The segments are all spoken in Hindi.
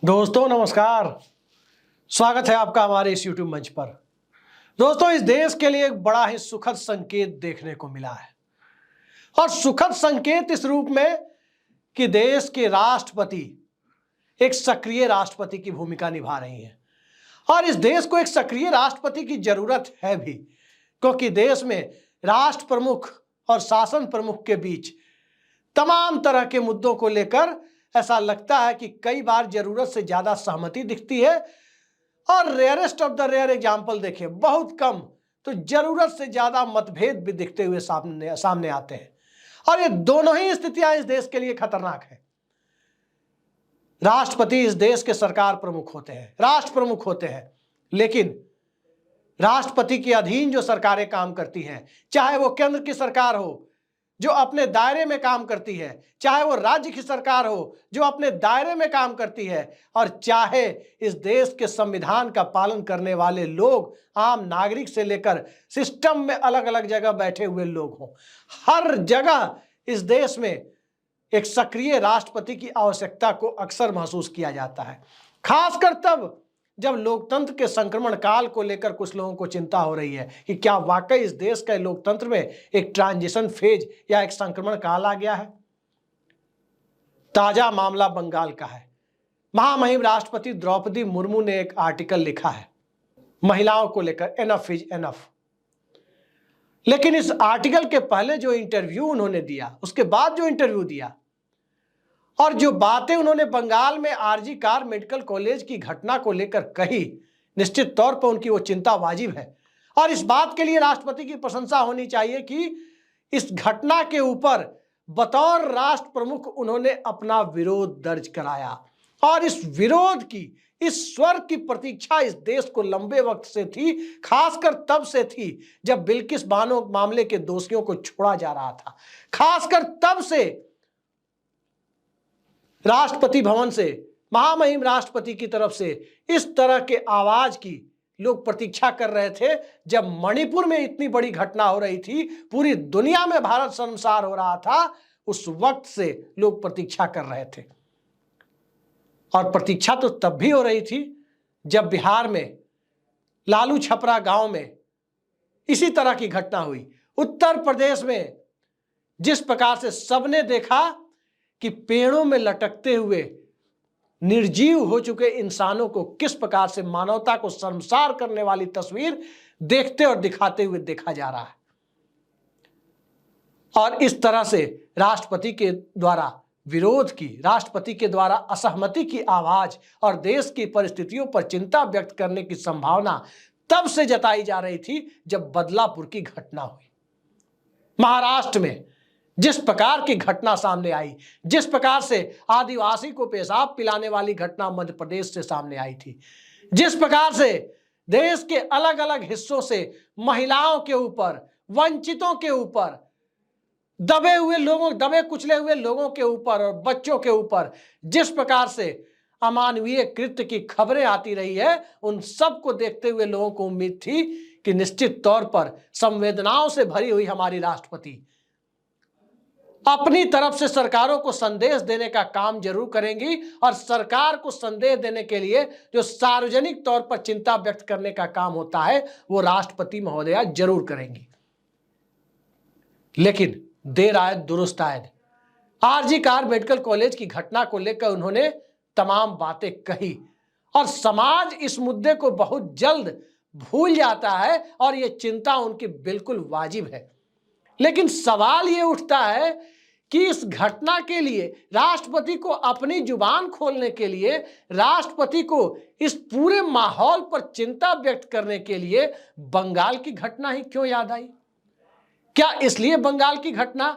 दोस्तों नमस्कार। स्वागत है आपका हमारे इस YouTube मंच पर। दोस्तों, इस देश के लिए एक बड़ा ही सुखद संकेत देखने को मिला है और सुखद संकेत इस रूप में कि देश के राष्ट्रपति एक सक्रिय राष्ट्रपति की भूमिका निभा रही हैं और इस देश को एक सक्रिय राष्ट्रपति की जरूरत है भी, क्योंकि देश में राष्ट्र प्रमुख और शासन प्रमुख के बीच तमाम तरह के मुद्दों को लेकर ऐसा लगता है कि कई बार जरूरत से ज्यादा सहमति दिखती है और rarest of the rare example देखें, बहुत कम तो जरूरत से ज्यादा मतभेद भी दिखते हुए सामने आते हैं और ये दोनों ही स्थितियां इस देश के लिए खतरनाक है। राष्ट्रपति इस देश के सरकार प्रमुख होते हैं, राष्ट्र प्रमुख होते हैं, लेकिन राष्ट्रपति के अधीन जो सरकारें काम करती हैं, चाहे वो केंद्र की सरकार हो जो अपने दायरे में काम करती है, चाहे वो राज्य की सरकार हो जो अपने दायरे में काम करती है, और चाहे इस देश के संविधान का पालन करने वाले लोग आम नागरिक से लेकर सिस्टम में अलग अलग जगह बैठे हुए लोग हों, हर जगह इस देश में एक सक्रिय राष्ट्रपति की आवश्यकता को अक्सर महसूस किया जाता है। खासकर तब जब लोकतंत्र के संक्रमण काल को लेकर कुछ लोगों को चिंता हो रही है कि क्या वाकई इस देश के लोकतंत्र में एक ट्रांजिशन फेज या एक संक्रमण काल आ गया है। ताजा मामला बंगाल का है। महामहिम राष्ट्रपति द्रौपदी मुर्मू ने एक आर्टिकल लिखा है महिलाओं को लेकर, एनफ इज एनफ। लेकिन इस आर्टिकल के पहले जो इंटरव्यू उन्होंने दिया, उसके बाद जो इंटरव्यू दिया और जो बातें उन्होंने बंगाल में आरजी कार मेडिकल कॉलेज की घटना को लेकर कही, निश्चित तौर पर उनकी वो चिंता वाजिब है और इस बात के लिए राष्ट्रपति की प्रशंसा होनी चाहिए कि इस घटना के ऊपर बतौर राष्ट्र प्रमुख उन्होंने अपना विरोध दर्ज कराया और इस विरोध की, इस स्वर की प्रतीक्षा इस देश को लंबे वक्त से थी, खासकर तब से थी जब बिल्किस बानो मामले के दोषियों को छोड़ा जा रहा था। खासकर तब से राष्ट्रपति भवन से, महामहिम राष्ट्रपति की तरफ से इस तरह के आवाज की लोग प्रतीक्षा कर रहे थे। जब मणिपुर में इतनी बड़ी घटना हो रही थी, पूरी दुनिया में भारत शर्मसार हो रहा था, उस वक्त से लोग प्रतीक्षा कर रहे थे। और प्रतीक्षा तो तब भी हो रही थी जब बिहार में लालू छपरा गांव में इसी तरह की घटना हुई। उत्तर प्रदेश में जिस प्रकार से सबने देखा कि पेड़ों में लटकते हुए निर्जीव हो चुके इंसानों को किस प्रकार से मानवता को शर्मसार करने वाली तस्वीर देखते और दिखाते हुए देखा जा रहा है, और इस तरह से राष्ट्रपति के द्वारा विरोध की, राष्ट्रपति के द्वारा असहमति की आवाज और देश की परिस्थितियों पर चिंता व्यक्त करने की संभावना तब से जताई जा रही थी जब बदलापुर की घटना हुई। महाराष्ट्र में जिस प्रकार की घटना सामने आई, जिस प्रकार से आदिवासी को पेशाब पिलाने वाली घटना मध्य प्रदेश से सामने आई थी, जिस प्रकार से देश के अलग अलग हिस्सों से महिलाओं के ऊपर, वंचितों के ऊपर, दबे हुए लोगों, दबे कुचले हुए लोगों के ऊपर और बच्चों के ऊपर जिस प्रकार से अमानवीय कृत्य की खबरें आती रही है, उन सब को देखते हुए लोगों को उम्मीद थी कि निश्चित तौर पर संवेदनाओं से भरी हुई हमारी राष्ट्रपति अपनी तरफ से सरकारों को संदेश देने का काम जरूर करेंगी और सरकार को संदेश देने के लिए जो सार्वजनिक तौर पर चिंता व्यक्त करने का काम होता है वो राष्ट्रपति महोदया जरूर करेंगी। लेकिन देर आए दुरुस्त आए। आरजी कार मेडिकल कॉलेज की घटना को लेकर उन्होंने तमाम बातें कही और समाज इस मुद्दे को बहुत जल्द भूल जाता है और ये चिंता उनकी बिल्कुल वाजिब है। लेकिन सवाल ये उठता है कि इस घटना के लिए राष्ट्रपति को अपनी जुबान खोलने के लिए, राष्ट्रपति को इस पूरे माहौल पर चिंता व्यक्त करने के लिए बंगाल की घटना ही क्यों याद आई? क्या इसलिए बंगाल की घटना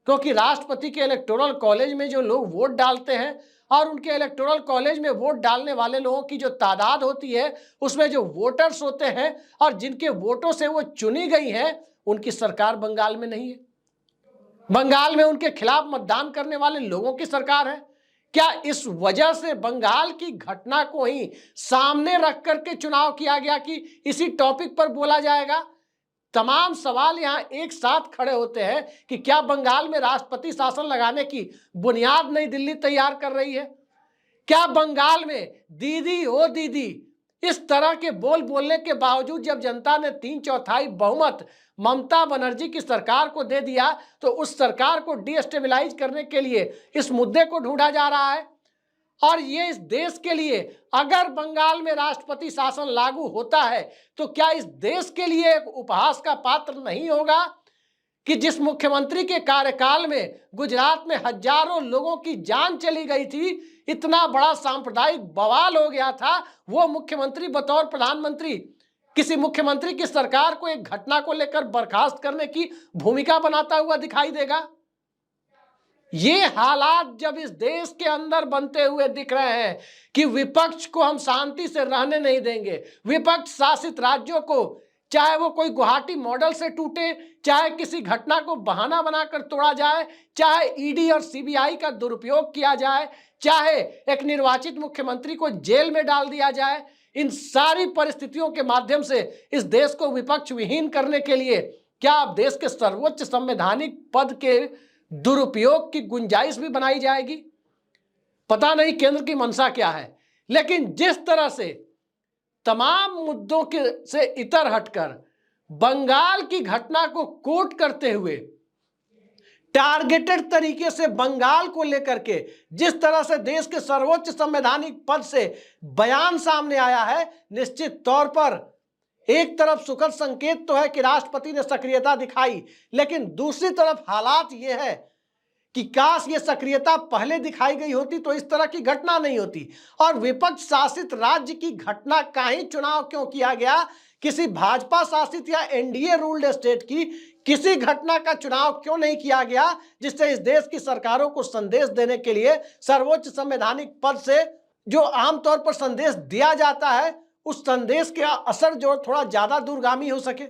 क्योंकि राष्ट्रपति के इलेक्टोरल कॉलेज में जो लोग वोट डालते हैं और उनके इलेक्टोरल कॉलेज में वोट डालने वाले लोगों की जो तादाद होती है, उसमें जो वोटर्स होते हैं और जिनके वोटों से वो चुनी गई हैं, उनकी सरकार बंगाल में नहीं है। बंगाल में उनके खिलाफ मतदान करने वाले लोगों की सरकार है। क्या इस वजह से बंगाल की घटना को ही सामने रख करके चुनाव किया गया कि इसी टॉपिक पर बोला जाएगा? तमाम सवाल यहां एक साथ खड़े होते हैं कि क्या बंगाल में राष्ट्रपति शासन लगाने की बुनियाद नई दिल्ली तैयार कर रही है? क्या बंगाल में दीदी ओ दीदी इस तरह के बोल बोलने के बावजूद जब जनता ने 3/4 बहुमत ममता बनर्जी की सरकार को दे दिया तो उस सरकार को डिस्टेबलाइज करने के लिए इस मुद्दे को ढूंढा जा रहा है। और ये इस देश के लिए, अगर बंगाल में राष्ट्रपति शासन लागू होता है तो क्या इस देश के लिए एक उपहास का पात्र नहीं होगा कि जिस मुख्यमंत्री के कार्यकाल में गुजरात में हजारों लोगों की जान चली गई थी, इतना बड़ा सांप्रदायिक बवाल हो गया था, वो मुख्यमंत्री बतौर प्रधानमंत्री किसी मुख्यमंत्री की सरकार को एक घटना को लेकर बर्खास्त करने की भूमिका बनाता हुआ दिखाई देगा। ये हालात जब इस देश के अंदर बनते हुए दिख रहे हैं कि विपक्ष को हम शांति से रहने नहीं देंगे, विपक्ष शासित राज्यों को, चाहे वो कोई गुवाहाटी मॉडल से टूटे, चाहे किसी घटना को बहाना बनाकर तोड़ा जाए, चाहे ईडी और सीबीआई का दुरुपयोग किया जाए, चाहे एक निर्वाचित मुख्यमंत्री को जेल में डाल दिया जाए, इन सारी परिस्थितियों के माध्यम से इस देश को विपक्ष विहीन करने के लिए क्या अब देश के सर्वोच्च संवैधानिक पद के दुरुपयोग की गुंजाइश भी बनाई जाएगी? पता नहीं केंद्र की मंशा क्या है, लेकिन जिस तरह से तमाम मुद्दों के से इतर हटकर बंगाल की घटना को कोट करते हुए टारगेटेड तरीके से बंगाल को लेकर के जिस तरह से देश के सर्वोच्च संवैधानिक पद से बयान सामने आया है, निश्चित तौर पर एक तरफ सुखद संकेत तो है कि राष्ट्रपति ने सक्रियता दिखाई, लेकिन दूसरी तरफ हालात ये है कि काश ये सक्रियता पहले दिखाई गई होती तो इस तरह की घटना नहीं होती। और विपक्ष शासित राज्य की घटना का ही चुनाव क्यों किया गया, किसी भाजपा शासित या एनडीए रूल्ड स्टेट की किसी घटना का चुनाव क्यों नहीं किया गया जिससे इस देश की सरकारों को संदेश देने के लिए सर्वोच्च संवैधानिक पद से जो आमतौर पर संदेश दिया जाता है उस संदेश का असर जो थोड़ा ज्यादा दूरगामी हो सके।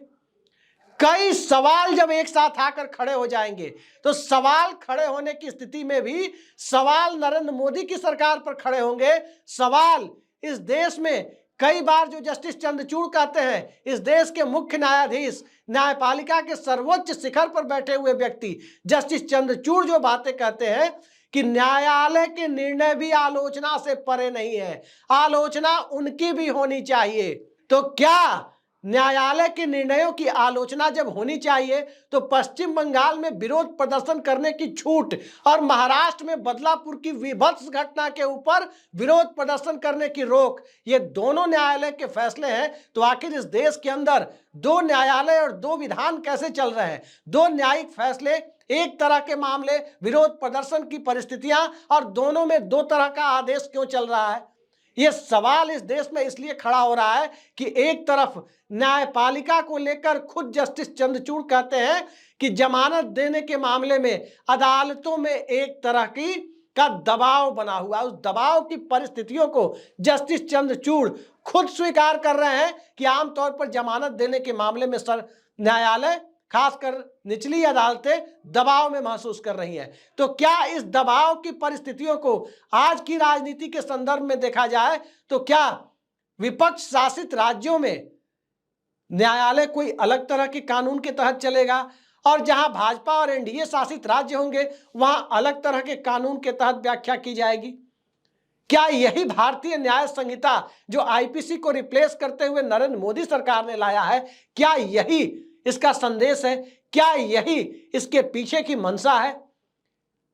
कई सवाल जब एक साथ आकर खड़े हो जाएंगे तो सवाल खड़े होने की स्थिति में भी सवाल नरेंद्र मोदी की सरकार पर खड़े होंगे। सवाल इस देश में कई बार जो जस्टिस चंद्रचूड़ कहते हैं, इस देश के मुख्य न्यायाधीश, न्यायपालिका के सर्वोच्च शिखर पर बैठे हुए व्यक्ति जस्टिस चंद्रचूड़ जो बातें कहते हैं कि न्यायालय के निर्णय भी आलोचना से परे नहीं है, आलोचना उनकी भी होनी चाहिए। तो क्या न्यायालय के निर्णयों की आलोचना जब होनी चाहिए तो पश्चिम बंगाल में विरोध प्रदर्शन करने की छूट और महाराष्ट्र में बदलापुर की विभत्स घटना के ऊपर विरोध प्रदर्शन करने की रोक, ये दोनों न्यायालय के फैसले हैं। तो आखिर इस देश के अंदर दो न्यायालय और दो विधान कैसे चल रहे हैं? दो न्यायिक फैसले, एक तरह के मामले, विरोध प्रदर्शन की परिस्थितियां, और दोनों में दो तरह का आदेश क्यों चल रहा है? ये सवाल इस देश में इसलिए खड़ा हो रहा है कि एक तरफ न्यायपालिका को लेकर खुद जस्टिस चंद्रचूड़ कहते हैं कि जमानत देने के मामले में अदालतों में एक तरह की का दबाव बना हुआ, उस दबाव की परिस्थितियों को जस्टिस चंद्रचूड़ खुद स्वीकार कर रहे हैं कि आमतौर पर जमानत देने के मामले में न्यायालय खासकर निचली अदालतें दबाव में महसूस कर रही हैं। तो क्या इस दबाव की परिस्थितियों को आज की राजनीति के संदर्भ में देखा जाए तो क्या विपक्ष शासित राज्यों में न्यायालय कोई अलग तरह के कानून के तहत चलेगा और जहां भाजपा और एनडीए शासित राज्य होंगे वहां अलग तरह के कानून के तहत व्याख्या की जाएगी? क्या यही भारतीय न्याय संहिता जो आईपीसी को रिप्लेस करते हुए नरेंद्र मोदी सरकार ने लाया है, क्या यही इसका संदेश है? क्या यही इसके पीछे की मंशा है?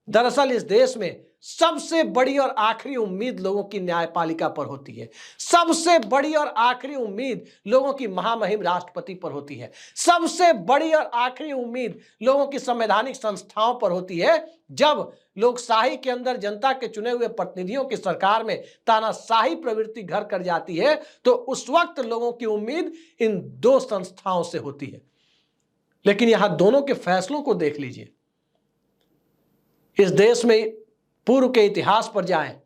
दरअसल इस देश में सबसे बड़ी और आखिरी उम्मीद लोगों की न्यायपालिका पर होती है, सबसे बड़ी और आखिरी उम्मीद लोगों की महामहिम राष्ट्रपति पर होती है, सबसे बड़ी और आखिरी उम्मीद लोगों की संवैधानिक संस्थाओं पर होती है। जब लोकशाही के अंदर जनता के चुने हुए प्रतिनिधियों की सरकार में तानाशाही प्रवृत्ति घर कर जाती है तो उस वक्त लोगों की उम्मीद इन दो संस्थाओं से होती है। लेकिन यहां दोनों के फैसलों को देख लीजिए। इस देश में पूर्व के इतिहास पर जाएं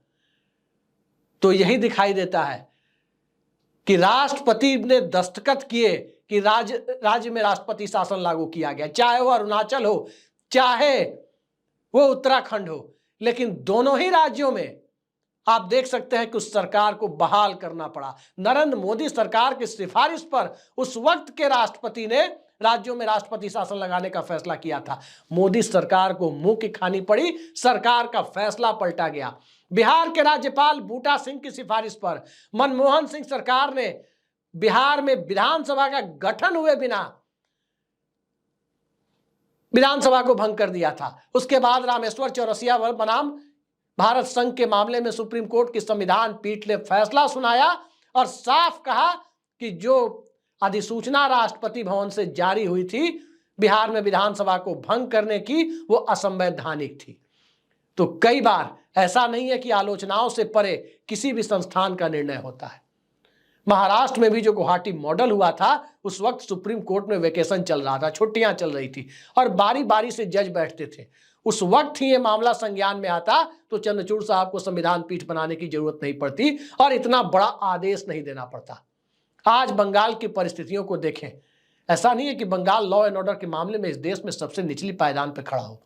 तो यही दिखाई देता है कि राष्ट्रपति ने दस्तखत किए कि राज्य में राष्ट्रपति शासन लागू किया गया, चाहे वो अरुणाचल हो चाहे वो उत्तराखंड हो, लेकिन दोनों ही राज्यों में आप देख सकते हैं कि उस सरकार को बहाल करना पड़ा। नरेंद्र मोदी सरकार की सिफारिश पर उस वक्त के राष्ट्रपति ने राज्यों में राष्ट्रपति शासन लगाने का फैसला किया था। मोदी सरकार को मुंह की खानी पड़ी, सरकार का फैसला पलटा गया। बिहार के राज्यपाल बूटा सिंह की सिफारिश पर मनमोहन सिंह सरकार ने बिहार में विधानसभा का गठन हुए बिना विधानसभा को भंग कर दिया था। उसके बाद रामेश्वर चौरसिया बनाम भारत संघ के मामले में सुप्रीम कोर्ट की संविधान पीठ ने फैसला सुनाया और साफ कहा कि जो अधिसूचना राष्ट्रपति भवन से जारी हुई थी बिहार में विधानसभा को भंग करने की, वो असंवैधानिक थी। तो कई बार ऐसा नहीं है कि आलोचनाओं से परे किसी भी संस्थान का निर्णय होता है। महाराष्ट्र में भी जो गुवाहाटी मॉडल हुआ था, उस वक्त सुप्रीम कोर्ट में वेकेशन चल रहा था, छुट्टियां चल रही थी और बारी बारी से जज बैठते थे। उस वक्त ही ये मामला संज्ञान में आता तो चंद्रचूड़ साहब को संविधान पीठ बनाने की जरूरत नहीं पड़ती और इतना बड़ा आदेश नहीं देना पड़ता। आज बंगाल की परिस्थितियों को देखें, ऐसा नहीं है कि बंगाल लॉ एंड ऑर्डर के मामले में इस देश में सबसे निचली पायदान पर खड़ा हो।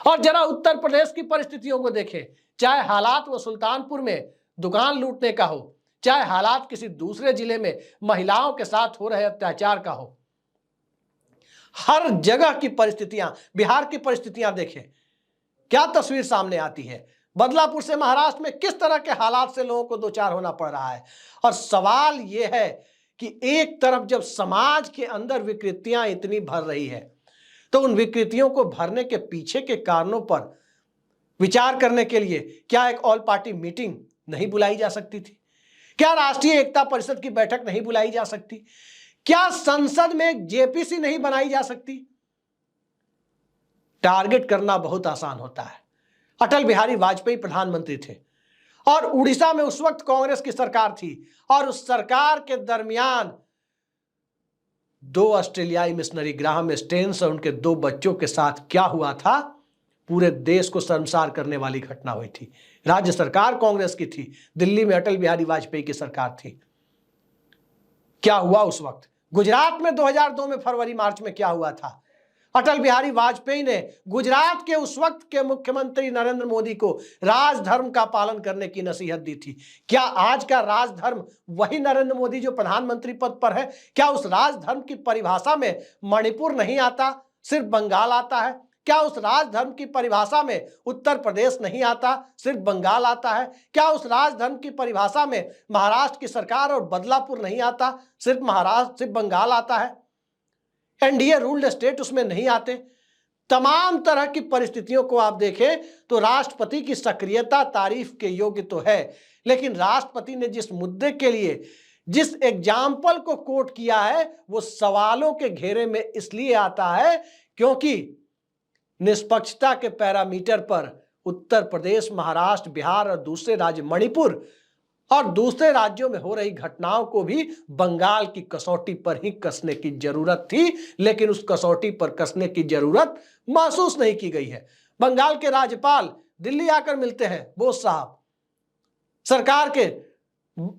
और जरा उत्तर प्रदेश की परिस्थितियों को देखें, चाहे हालात वो सुल्तानपुर में दुकान लूटने का हो, चाहे हालात किसी दूसरे जिले में महिलाओं के साथ हो रहे अत्याचार का हो, हर जगह की परिस्थितियां, बिहार की परिस्थितियां देखें, क्या तस्वीर सामने आती है। बदलापुर से महाराष्ट्र में किस तरह के हालात से लोगों को दो चार होना पड़ रहा है। और सवाल यह है कि एक तरफ जब समाज के अंदर विकृतियां इतनी भर रही है, तो उन विकृतियों को भरने के पीछे के कारणों पर विचार करने के लिए क्या एक ऑल पार्टी मीटिंग नहीं बुलाई जा सकती थी? क्या राष्ट्रीय एकता परिषद की बैठक नहीं बुलाई जा सकती? क्या संसद में एक जेपीसी नहीं बनाई जा सकती? टारगेट करना बहुत आसान होता है। अटल बिहारी वाजपेयी प्रधानमंत्री थे और उड़ीसा में उस वक्त कांग्रेस की सरकार थी और उस सरकार के दरमियान 2 ऑस्ट्रेलियाई मिशनरी ग्राहम स्टेन्स और उनके 2 बच्चों के साथ क्या हुआ था, पूरे देश को शर्मसार करने वाली घटना हुई थी। राज्य सरकार कांग्रेस की थी, दिल्ली में अटल बिहारी वाजपेयी की सरकार थी। क्या हुआ उस वक्त? गुजरात में 2002 में फरवरी मार्च में क्या हुआ था? अटल बिहारी वाजपेयी ने गुजरात के उस वक्त के मुख्यमंत्री नरेंद्र मोदी को राजधर्म का पालन करने की नसीहत दी थी। क्या आज का राजधर्म वही नरेंद्र मोदी जो प्रधानमंत्री पद पर है? क्या उस राजधर्म की परिभाषा में मणिपुर नहीं आता, सिर्फ बंगाल आता है? क्या उस राजधर्म की परिभाषा में उत्तर प्रदेश नहीं आता, सिर्फ बंगाल आता है? क्या उस राजधर्म की परिभाषा में महाराष्ट्र की सरकार और बदलापुर नहीं आता, सिर्फ बंगाल आता है? एनडीए रूल्ड स्टेट उसमें नहीं आते? तमाम तरह की परिस्थितियों को आप देखें तो राष्ट्रपति की सक्रियता तारीफ के योग्य तो है, लेकिन राष्ट्रपति ने जिस मुद्दे के लिए जिस एग्जाम्पल को कोट किया है वो सवालों के घेरे में इसलिए आता है क्योंकि निष्पक्षता के पैरामीटर पर उत्तर प्रदेश, महाराष्ट्र, बिहार और दूसरे राज्य मणिपुर और दूसरे राज्यों में हो रही घटनाओं को भी बंगाल की कसौटी पर ही कसने की जरूरत थी, लेकिन उस कसौटी पर कसने की जरूरत महसूस नहीं की गई है। बंगाल के राज्यपाल दिल्ली आकर मिलते हैं, बोस साहब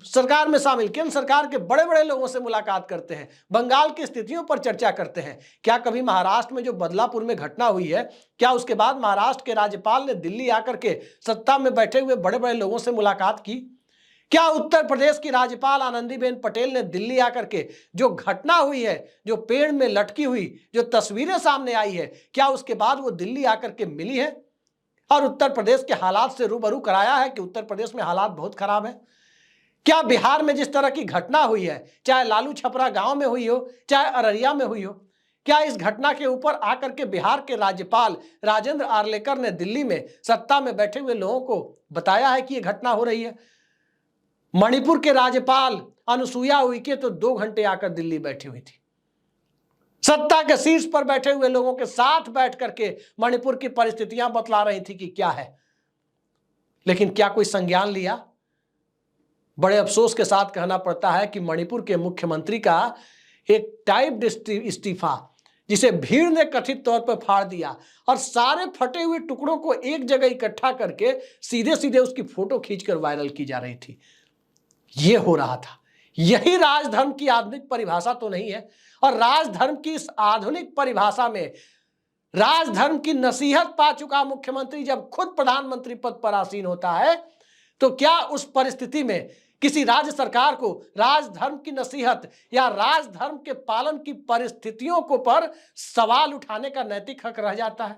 सरकार में शामिल केंद्र सरकार के बड़े बड़े लोगों से मुलाकात करते हैं, बंगाल की स्थितियों पर चर्चा करते हैं। क्या कभी महाराष्ट्र में जो बदलापुर में घटना हुई है, क्या उसके बाद महाराष्ट्र के राज्यपाल ने दिल्ली आकर के सत्ता में बैठे हुए बड़े बड़े लोगों से मुलाकात की? क्या उत्तर प्रदेश की राज्यपाल आनंदीबेन पटेल ने दिल्ली आकर के जो घटना हुई है, जो पेड़ में लटकी हुई जो तस्वीरें सामने आई है, क्या उसके बाद वो दिल्ली आकर के मिली है और उत्तर प्रदेश के हालात से रूबरू कराया है कि उत्तर प्रदेश में हालात बहुत खराब है? क्या बिहार में जिस तरह की घटना हुई है, चाहे लालू छपरा गांव में हुई हो, चाहे अररिया में हुई हो, क्या इस घटना के ऊपर आकर के बिहार के राज्यपाल राजेंद्र आर्लेकर ने दिल्ली में सत्ता में बैठे हुए लोगों को बताया है कि यह घटना हो रही है? मणिपुर के राज्यपाल अनुसुईया उइके तो 2 घंटे आकर दिल्ली बैठी हुई थी, सत्ता के शीर्ष पर बैठे हुए लोगों के साथ बैठ करके मणिपुर की परिस्थितियां बतला रही थी कि क्या है, लेकिन क्या कोई संज्ञान लिया? बड़े अफसोस के साथ कहना पड़ता है कि मणिपुर के मुख्यमंत्री का एक टाइप्ड इस्तीफा, जिसे भीड़ ने कथित तौर पर फाड़ दिया और सारे फटे हुए टुकड़ों को एक जगह इकट्ठा करके सीधे सीधे उसकी फोटो खींचकर वायरल की जा रही थी, ये हो रहा था। यही राजधर्म की आधुनिक परिभाषा तो नहीं है? और राजधर्म की इस आधुनिक परिभाषा में राजधर्म की नसीहत पा चुका मुख्यमंत्री जब खुद प्रधानमंत्री पद पर आसीन होता है, तो क्या उस परिस्थिति में किसी राज्य सरकार को राजधर्म की नसीहत या राजधर्म के पालन की परिस्थितियों को पर सवाल उठाने का नैतिक हक रह जाता है?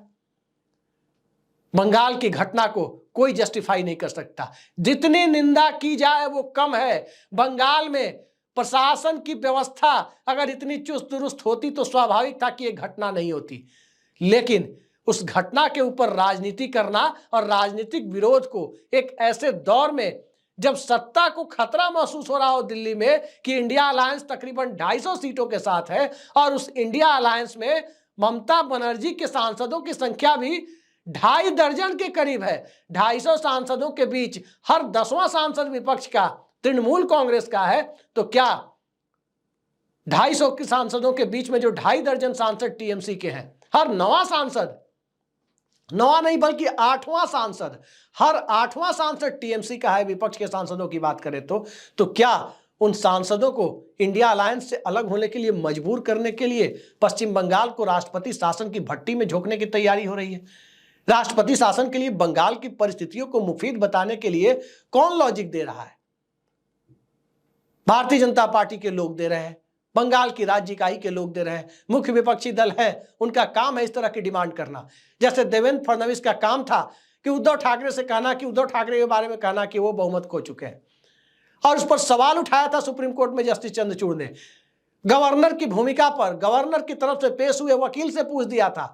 बंगाल की घटना को कोई जस्टिफाई नहीं कर सकता। जितनी निंदा की जाए वो कम है। बंगाल में प्रशासन की व्यवस्था अगर इतनी चुस्त दुरुस्त होती तो स्वाभाविक था कि यह घटना नहीं होती, लेकिन उस घटना के ऊपर राजनीति करना और राजनीतिक विरोध को एक ऐसे दौर में जब सत्ता को खतरा महसूस हो रहा हो दिल्ली में कि इंडिया अलायंस तकरीबन 250 सीटों के साथ है और उस इंडिया अलायंस में ममता बनर्जी के सांसदों की संख्या भी 2.5 दर्जन के करीब है। 250 सांसदों के बीच हर 10वां सांसद विपक्ष का, तृणमूल कांग्रेस का है, तो क्या 250 के सांसदों के बीच में जो 2.5 दर्जन सांसद टीएमसी के हैं, हर 9वां सांसद, 9वां नहीं बल्कि 8वां सांसद, हर 8वां सांसद टीएमसी का है विपक्ष के सांसदों की बात करें तो क्या उन सांसदों को इंडिया अलायंस से अलग होने के लिए मजबूर करने के लिए पश्चिम बंगाल को राष्ट्रपति शासन की भट्टी में झोंकने की तैयारी हो रही है? राष्ट्रपति शासन के लिए बंगाल की परिस्थितियों को मुफीद बताने के लिए कौन लॉजिक दे रहा है? भारतीय जनता पार्टी के लोग दे रहे हैं, बंगाल की राज्य इकाई के लोग दे रहे हैं, मुख्य विपक्षी दल है, उनका काम है इस तरह की डिमांड करना। जैसे देवेंद्र फडणवीस का काम था कि उद्धव ठाकरे से कहना, कि उद्धव ठाकरे के बारे में कहना कि वो बहुमत खो चुके हैं, और उस पर सवाल उठाया था सुप्रीम कोर्ट में जस्टिस चंद्रचूड़ ने। गवर्नर की भूमिका पर गवर्नर की तरफ से पेश हुए वकील से पूछ दिया था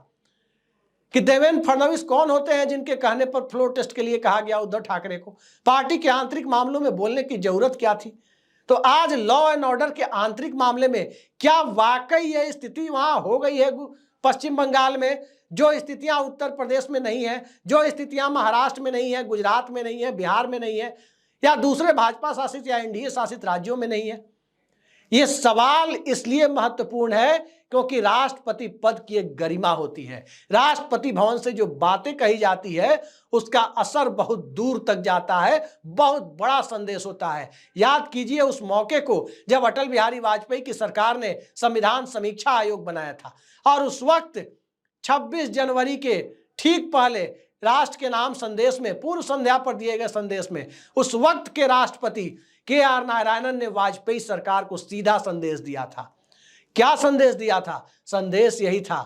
कि देवेंद्र फडणवीस कौन होते हैं जिनके कहने पर फ्लोर टेस्ट के लिए कहा गया उद्धव ठाकरे को, पार्टी के आंतरिक मामलों में बोलने की जरूरत क्या थी? तो आज लॉ एंड ऑर्डर के आंतरिक मामले में क्या वाकई यह स्थिति वहां हो गई है पश्चिम बंगाल में, जो स्थितियां उत्तर प्रदेश में नहीं है, जो स्थितियां महाराष्ट्र में नहीं है, गुजरात में नहीं है, बिहार में नहीं है, या दूसरे भाजपा शासित या एनडीए शासित राज्यों में नहीं है? यह सवाल इसलिए महत्वपूर्ण है क्योंकि राष्ट्रपति पद की एक गरिमा होती है। राष्ट्रपति भवन से जो बातें कही जाती है उसका असर बहुत दूर तक जाता है, बहुत बड़ा संदेश होता है। याद कीजिए उस मौके को जब अटल बिहारी वाजपेयी की सरकार ने संविधान समीक्षा आयोग बनाया था और उस वक्त 26 जनवरी के ठीक पहले राष्ट्र के नाम संदेश में, पूर्व संध्या पर दिए गए संदेश में, उस वक्त के राष्ट्रपति के.आर. नारायणन ने वाजपेयी सरकार को सीधा संदेश दिया था। क्या संदेश दिया था? संदेश यही था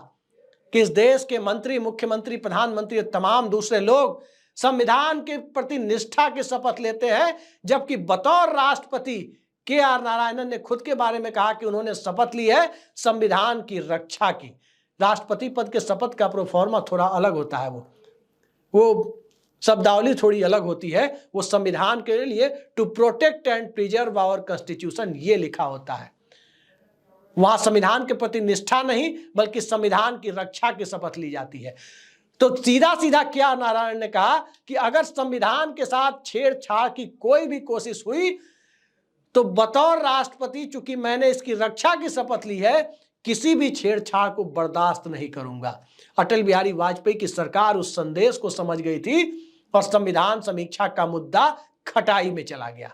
कि इस देश के मंत्री, मुख्यमंत्री, प्रधानमंत्री और तमाम दूसरे लोग संविधान के प्रति निष्ठा की शपथ लेते हैं, जबकि बतौर राष्ट्रपति के.आर. नारायणन ने खुद के बारे में कहा कि उन्होंने शपथ ली है संविधान की रक्षा की। राष्ट्रपति पद के शपथ का प्रोफॉर्मा थोड़ा अलग होता है, वो शब्दावली थोड़ी अलग होती है। वो संविधान के लिए to protect and preserve our constitution ये लिखा होता है। वहां संविधान के प्रति निष्ठा नहीं बल्कि संविधान की रक्षा की शपथ ली जाती है। तो सीधा सीधा के.आर. नारायणन ने कहा कि अगर संविधान के साथ छेड़छाड़ की कोई भी कोशिश हुई तो बतौर राष्ट्रपति, चूंकि मैंने इसकी रक्षा की शपथ ली है, किसी भी छेड़छाड़ को बर्दाश्त नहीं करूंगा। अटल बिहारी वाजपेयी की सरकार उस संदेश को समझ गई थी और संविधान समीक्षा का मुद्दा खटाई में चला गया।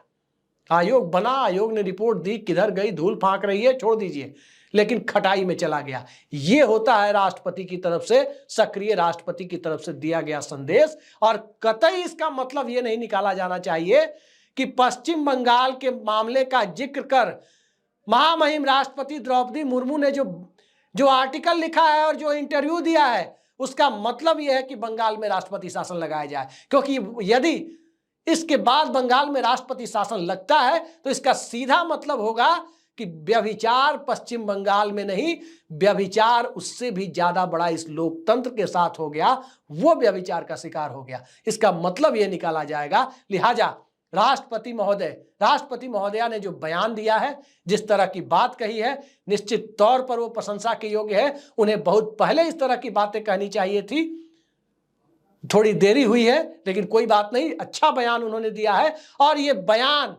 आयोग बना, आयोग ने रिपोर्ट दी, किधर गई, धूल फांक रही है, छोड़ दीजिए, लेकिन खटाई में चला गया। ये होता है राष्ट्रपति की तरफ से, सक्रिय राष्ट्रपति की तरफ से दिया गया संदेश। और कतई इसका मतलब ये नहीं निकाला जाना चाहिए कि पश्चिम बंगाल के मामले का जिक्र कर महामहिम राष्ट्रपति द्रौपदी मुर्मू ने जो आर्टिकल लिखा है और जो इंटरव्यू दिया है उसका मतलब यह है कि बंगाल में राष्ट्रपति शासन लगाया जाए, क्योंकि यदि इसके बाद बंगाल में राष्ट्रपति शासन लगता है तो इसका सीधा मतलब होगा कि व्यभिचार पश्चिम बंगाल में नहीं, व्यभिचार उससे भी ज्यादा बड़ा इस लोकतंत्र के साथ हो गया, वो व्यभिचार का शिकार हो गया। इसका मतलब यह निकाला जाएगा। लिहाजा राष्ट्रपति महोदया ने जो बयान दिया है, जिस तरह की बात कही है, निश्चित तौर पर वो प्रशंसा के योग्य है। उन्हें बहुत पहले इस तरह की बातें कहनी चाहिए थी, थोड़ी देरी हुई है लेकिन कोई बात नहीं, अच्छा बयान उन्होंने दिया है। और ये बयान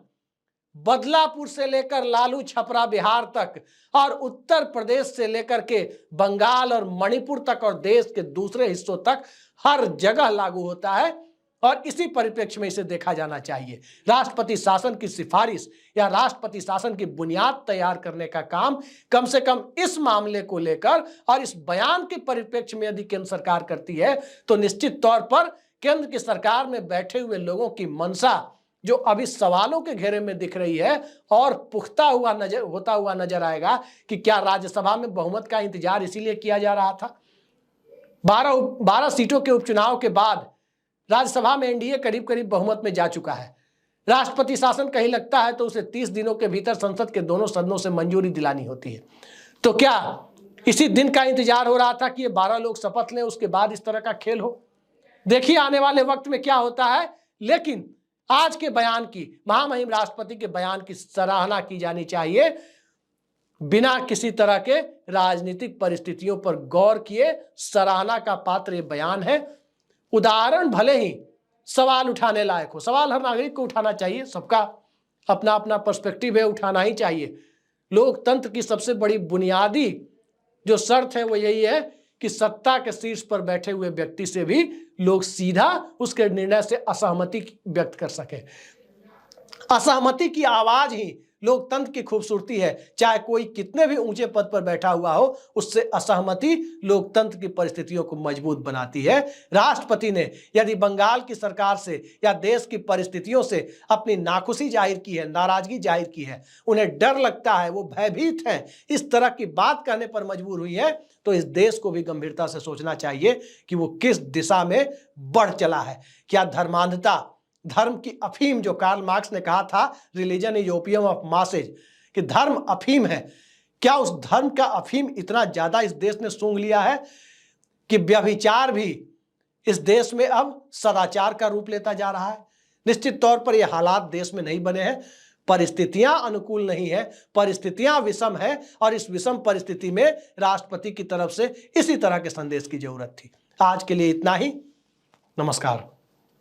बदलापुर से लेकर लालू छपरा बिहार तक और उत्तर प्रदेश से लेकर के बंगाल और मणिपुर तक और देश के दूसरे हिस्सों तक हर जगह लागू होता है और इसी परिप्रेक्ष्य में इसे देखा जाना चाहिए। राष्ट्रपति शासन की सिफारिश या राष्ट्रपति शासन की बुनियाद तैयार करने का काम कम से कम इस मामले को लेकर और इस बयान के परिप्रेक्ष्य में यदि केंद्र सरकार करती है तो निश्चित तौर पर केंद्र की सरकार में बैठे हुए लोगों की मंशा जो अभी सवालों के घेरे में दिख रही है और पुख्ता होता हुआ नजर आएगा कि क्या राज्यसभा में बहुमत का इंतजार इसीलिए किया जा रहा था। 12 सीटों के उपचुनाव के बाद राज्यसभा में एनडीए करीब करीब बहुमत में जा चुका है। राष्ट्रपति शासन कहीं लगता है तो उसे 30 दिनों के भीतर संसद के दोनों सदनों से मंजूरी दिलानी होती है। तो क्या इसी दिन का इंतजार हो रहा था कि ये 12 लोग शपथ लें, उसके बाद इस तरह का खेल हो? देखिए आने वाले वक्त में क्या होता है। लेकिन आज के बयान की, महामहिम राष्ट्रपति के बयान की सराहना की जानी चाहिए। बिना किसी तरह के राजनीतिक परिस्थितियों पर गौर किए सराहना का पात्र ये बयान है। उदाहरण भले ही सवाल उठाने लायक हो, सवाल हर नागरिक को उठाना चाहिए, सबका अपना अपना पर्सपेक्टिव है, उठाना ही चाहिए। लोकतंत्र की सबसे बड़ी बुनियादी जो शर्त है वो यही है कि सत्ता के शीर्ष पर बैठे हुए व्यक्ति से भी लोग सीधा उसके निर्णय से असहमति व्यक्त कर सके। असहमति की आवाज ही लोकतंत्र की खूबसूरती है। चाहे कोई कितने भी ऊंचे पद पर बैठा हुआ हो, उससे असहमति लोकतंत्र की परिस्थितियों को मजबूत बनाती है। राष्ट्रपति ने यदि बंगाल की सरकार से या देश की परिस्थितियों से अपनी नाखुशी जाहिर की है, नाराजगी जाहिर की है, उन्हें डर लगता है, वो भयभीत हैं, इस तरह की बात कहने पर मजबूर हुई है, तो इस देश को भी गंभीरता से सोचना चाहिए कि वो किस दिशा में बढ़ चला है। क्या धर्मांधता, धर्म की अफीम, जो कार्ल मार्क्स ने कहा था religion is opium of masses, कि धर्म अफीम है, क्या उस धर्म का अफीम इतना ज्यादा इस देश ने सूंघ लिया है कि व्यभिचार भी इस देश में अब सदाचार का रूप लेता जा रहा है? निश्चित तौर पर यह हालात देश में नहीं बने हैं, परिस्थितियां अनुकूल नहीं है, परिस्थितियां विषम है, और इस विषम परिस्थिति में राष्ट्रपति की तरफ से इसी तरह के संदेश की जरूरत थी। आज के लिए इतना ही। नमस्कार।